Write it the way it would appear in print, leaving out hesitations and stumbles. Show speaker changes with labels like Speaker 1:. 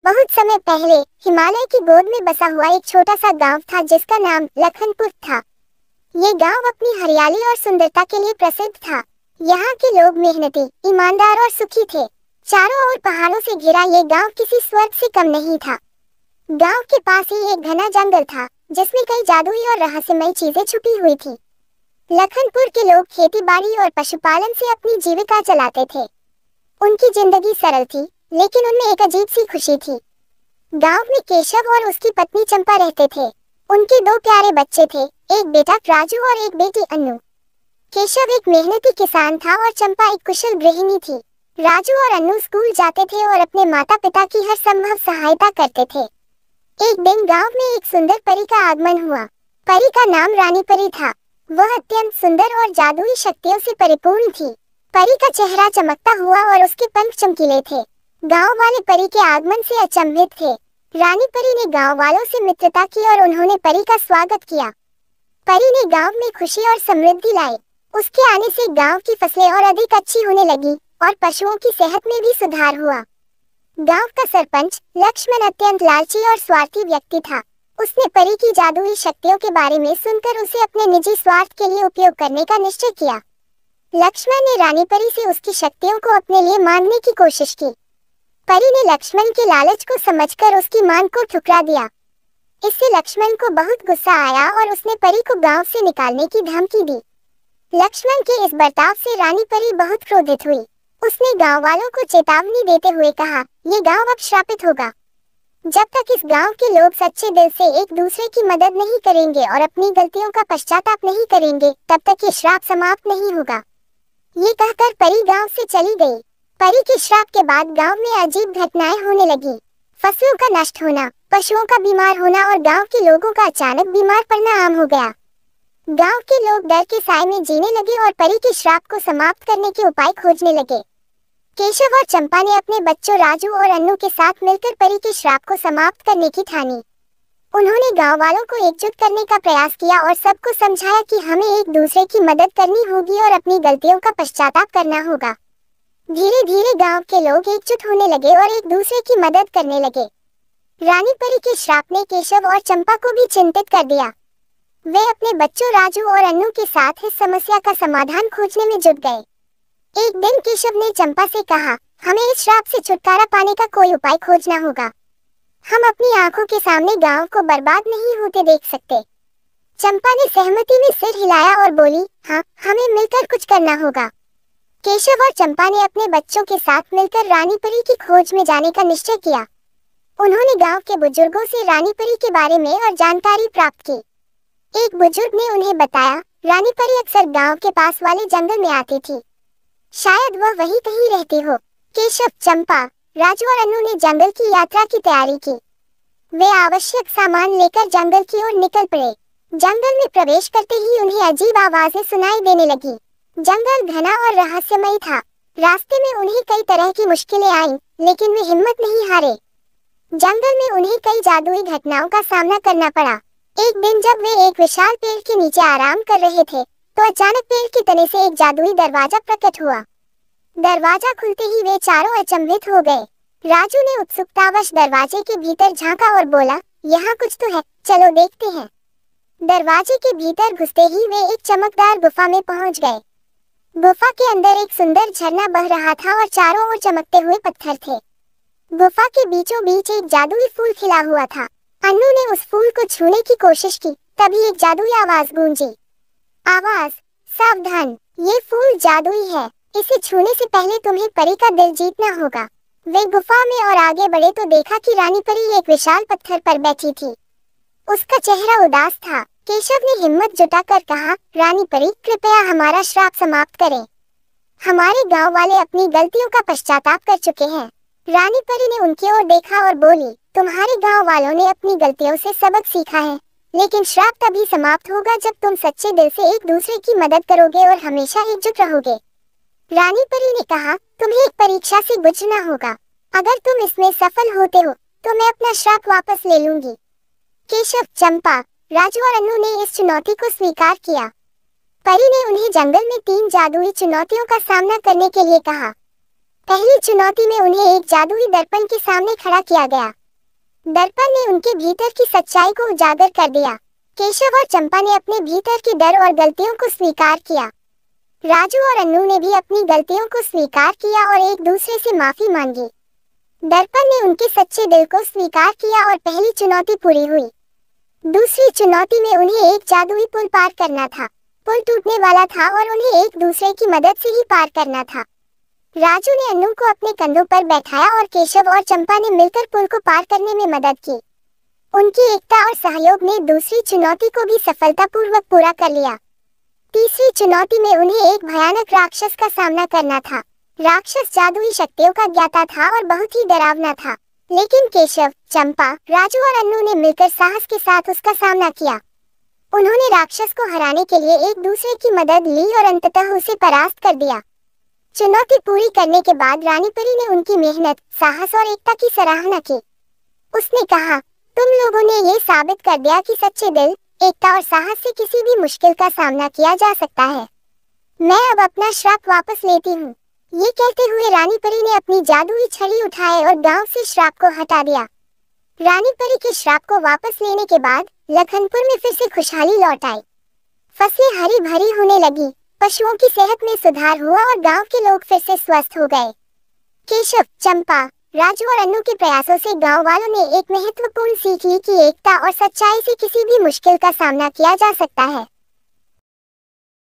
Speaker 1: बहुत समय पहले हिमालय की गोद में बसा हुआ एक छोटा सा गांव था जिसका नाम लखनपुर था। ये गांव अपनी हरियाली और सुंदरता के लिए प्रसिद्ध था। यहाँ के लोग मेहनती, ईमानदार और सुखी थे। चारों ओर पहाड़ों से घिरा ये गांव किसी स्वर्ग से कम नहीं था। गांव के पास ही एक घना जंगल था जिसमें कई जादुई और रहस्यमयी चीजें छुपी हुई थी। लखनपुर के लोग खेती बाड़ी और पशुपालन से अपनी जीविका चलाते थे। उनकी जिंदगी सरल थी, लेकिन उनमें एक अजीब सी खुशी थी। गांव में केशव और उसकी पत्नी चंपा रहते थे। उनके दो प्यारे बच्चे थे, एक बेटा राजू और एक बेटी अन्नू। केशव एक मेहनती किसान था और चंपा एक कुशल गृहिणी थी। राजू और अन्नू स्कूल जाते थे और अपने माता पिता की हर संभव सहायता करते थे। एक दिन गांव में एक सुंदर परी का आगमन हुआ। परी का नाम रानी परी था। वह अत्यंत सुंदर और जादुई शक्तियों से परिपूर्ण थी। परी का चेहरा चमकता हुआ और उसके पंख चमकीले थे। गांव वाले परी के आगमन से अचंभित थे। रानी परी ने गांव वालों से मित्रता की और उन्होंने परी का स्वागत किया। परी ने गांव में खुशी और समृद्धि लाई। उसके आने से गांव की फसलें और अधिक अच्छी होने लगी और पशुओं की सेहत में भी सुधार हुआ। गांव का सरपंच लक्ष्मण अत्यंत लालची और स्वार्थी व्यक्ति था। उसने परी की जादुई शक्तियों के बारे में सुनकर उसे अपने निजी स्वार्थ के लिए उपयोग करने का निश्चय किया। लक्ष्मण ने रानी परी से उसकी शक्तियों को अपने लिए मांगने की कोशिश की। परी ने लक्ष्मण के लालच को समझकर उसकी मांग को ठुकरा दिया। इससे लक्ष्मण को बहुत गुस्सा आया और उसने परी को गांव से निकालने की धमकी दी। लक्ष्मण के इस बर्ताव से रानी परी बहुत क्रोधित हुई। उसने गांव वालों को चेतावनी देते हुए कहा, ये गांव अब श्रापित होगा। जब तक इस गांव के लोग सच्चे दिल से एक दूसरे की मदद नहीं करेंगे और अपनी गलतियों का पश्चाताप नहीं करेंगे, तब तक ये श्राप समाप्त नहीं होगा। ये कहकर परी गांव से चली गई। परी के श्राप के बाद गांव में अजीब घटनाएं होने लगी। फसलों का नष्ट होना, पशुओं का बीमार होना और गांव के लोगों का अचानक बीमार पड़ना आम हो गया। गांव के लोग डर के साए में जीने लगे और परी के श्राप को समाप्त करने के उपाय खोजने लगे। केशव और चंपा ने अपने बच्चों राजू और अन्नू के साथ मिलकर परी के श्राप को समाप्त करने की ठानी। उन्होंने गांव वालों को एकजुट करने का प्रयास किया और सबको समझाया कि हमें एक दूसरे की मदद करनी होगी और अपनी गलतियों का पश्चाताप करना होगा। धीरे धीरे गांव के लोग एकजुट होने लगे और एक दूसरे की मदद करने लगे। रानी परी के श्राप ने केशव और चंपा को भी चिंतित कर दिया। वे अपने बच्चों राजू और अन्नू के साथ इस समस्या का समाधान खोजने में जुट गए। एक दिन केशव ने चंपा से कहा, हमें इस श्राप से छुटकारा पाने का कोई उपाय खोजना होगा। हम अपनी आंखों के सामने गांव को बर्बाद नहीं होते देख सकते। चंपा ने सहमति में सिर हिलाया और बोली, हाँ, हमें मिलकर कुछ करना होगा। केशव और चंपा ने अपने बच्चों के साथ मिलकर रानी परी की खोज में जाने का निश्चय किया। उन्होंने गांव के बुजुर्गों से रानी परी के बारे में और जानकारी प्राप्त की। एक बुजुर्ग ने उन्हें बताया, रानी परी अक्सर गांव के पास वाले जंगल में आती थी। शायद वह वहीं कहीं रहती हो। केशव, चंपा, राजू और अन्नू ने जंगल की यात्रा की तैयारी की। वे आवश्यक सामान लेकर जंगल की ओर निकल पड़े। जंगल में प्रवेश करते ही उन्हें अजीब आवाजें सुनाई देने लगी। जंगल घना और रहस्यमयी था। रास्ते में उन्हें कई तरह की मुश्किलें आईं, लेकिन वे हिम्मत नहीं हारे। जंगल में उन्हें कई जादुई घटनाओं का सामना करना पड़ा। एक दिन जब वे एक विशाल पेड़ के नीचे आराम कर रहे थे, तो अचानक पेड़ के तने से एक जादुई दरवाजा प्रकट हुआ। दरवाजा खुलते ही वे चारों अचंभित हो गए। राजू ने उत्सुकतावश दरवाजे के भीतर झांका और बोला, यहाँ कुछ तो है, चलो देखते हैं। दरवाजे के भीतर घुसते ही वे एक चमकदार गुफा में पहुंच गए। गुफा के अंदर एक सुंदर झरना बह रहा था और चारों ओर चमकते हुए पत्थर थे। गुफा के बीचों बीच एक जादुई फूल खिला हुआ था। अन्नू ने उस फूल को छूने की कोशिश की, तभी एक जादुई आवाज गूंजी। आवाज, सावधान, ये फूल जादुई है, इसे छूने से पहले तुम्हें परी का दिल जीतना होगा। वे गुफा में और आगे बढ़े तो देखा कि रानी परी एक विशाल पत्थर पर बैठी थी। उसका चेहरा उदास था। केशव ने हिम्मत जुटाकर कहा, रानी परी, कृपया हमारा श्राप समाप्त करें। हमारे गांव वाले अपनी गलतियों का पश्चाताप कर चुके हैं। रानी परी ने उनकी ओर देखा और बोली, तुम्हारे गांव वालों ने अपनी गलतियों से सबक सीखा है, लेकिन श्राप तभी समाप्त होगा जब तुम सच्चे दिल से एक दूसरे की मदद करोगे और हमेशा एकजुट रहोगे। रानी परी ने कहा, तुम्हें एक परीक्षा से गुजरना होगा। अगर तुम इसमें सफल होते हो तो मैं अपना श्राप वापस ले लूंगी। केशव, चंपा, राजू और अन्नू ने इस चुनौती को स्वीकार किया। परी ने उन्हें जंगल में 3 जादुई चुनौतियों का सामना करने के लिए कहा। पहली चुनौती में उन्हें एक जादुई दर्पण के सामने खड़ा किया गया। दर्पण ने उनके भीतर की सच्चाई को उजागर कर दिया। केशव और चंपा ने अपने भीतर के डर और गलतियों को स्वीकार किया। राजू और अन्नू ने भी अपनी गलतियों को स्वीकार किया और एक दूसरे से माफी मांगी। दर्पण ने उनके सच्चे दिल को स्वीकार किया और पहली चुनौती पूरी हुई। दूसरी चुनौती में उन्हें एक जादुई पुल पार करना था। पुल टूटने वाला था और उन्हें एक दूसरे की मदद से ही पार करना था। राजू ने अन्नू को अपने कंधों पर बैठाया और केशव और चंपा ने मिलकर पुल को पार करने में मदद की। उनकी एकता और सहयोग ने दूसरी चुनौती को भी सफलतापूर्वक पूरा कर लिया। तीसरी चुनौती में उन्हें एक भयानक राक्षस का सामना करना था। राक्षस जादुई शक्तियों का ज्ञाता था और बहुत ही डरावना था, लेकिन केशव, चंपा, राजू और अन्नू ने मिलकर साहस के साथ उसका सामना किया। उन्होंने राक्षस को हराने के लिए एक दूसरे की मदद ली और अंततः उसे परास्त कर दिया। चुनौती पूरी करने के बाद रानी परी ने उनकी मेहनत, साहस और एकता की सराहना की। उसने कहा, तुम लोगों ने ये साबित कर दिया कि सच्चे दिल, एकता और साहस से किसी भी मुश्किल का सामना किया जा सकता है। मैं अब अपना श्राप वापस लेती हूँ। ये कहते हुए रानी परी ने अपनी जादुई छड़ी उठाए और गांव से श्राप को हटा दिया। रानी परी के श्राप को वापस लेने के बाद लखनपुर में फिर से खुशहाली लौट आई। फसलें हरी भरी होने लगी, पशुओं की सेहत में सुधार हुआ और गांव के लोग फिर से स्वस्थ हो गए। केशव, चंपा, राजू और अन्नू के प्रयासों से गांव वालों ने एक महत्वपूर्ण सीख ली कि एकता और सच्चाई से किसी भी मुश्किल का सामना किया जा सकता है।